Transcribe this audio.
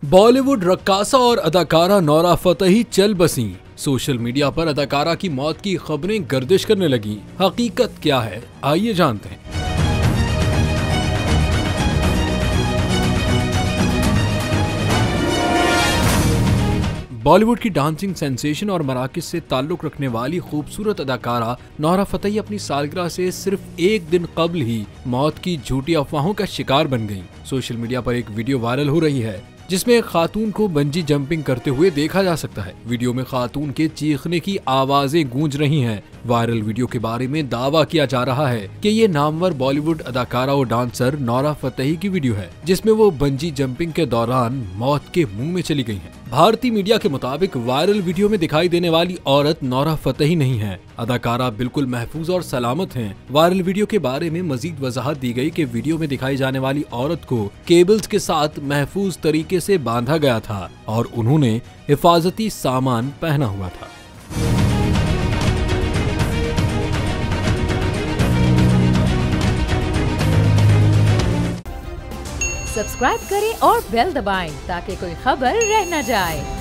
बॉलीवुड रक्कासा और अदाकारा Nora Fatehi चल बसी। सोशल मीडिया पर अदाकारा की मौत की खबरें गर्दिश करने लगी। हकीकत क्या है, आइए जानते हैं। बॉलीवुड की डांसिंग सेंसेशन और मराकज से ताल्लुक रखने वाली खूबसूरत अदाकारा नोरा फतेही अपनी सालगिरह से सिर्फ एक दिन कबल ही मौत की झूठी अफवाहों का शिकार बन गईं। सोशल मीडिया पर एक वीडियो वायरल हो रही है जिसमें एक खातून को बंजी जंपिंग करते हुए देखा जा सकता है। वीडियो में खातून के चीखने की आवाजें गूंज रही हैं। वायरल वीडियो के बारे में दावा किया जा रहा है कि ये नामवर बॉलीवुड अदाकारा और डांसर नोरा फतेही की वीडियो है, जिसमें वो बंजी जंपिंग के दौरान मौत के मुंह में चली गई हैं। भारतीय मीडिया के मुताबिक वायरल वीडियो में दिखाई देने वाली औरत नोरा फतेही नहीं है। अदाकारा बिल्कुल महफूज और सलामत हैं। वायरल वीडियो के बारे में मजीद वजाहत दी गई कि वीडियो में दिखाई जाने वाली औरत को केबल्स के साथ महफूज तरीके से बांधा गया था और उन्होंने हिफाजती सामान पहना हुआ था। सब्सक्राइब करें और बेल दबाएं ताकि कोई खबर रह न जाए।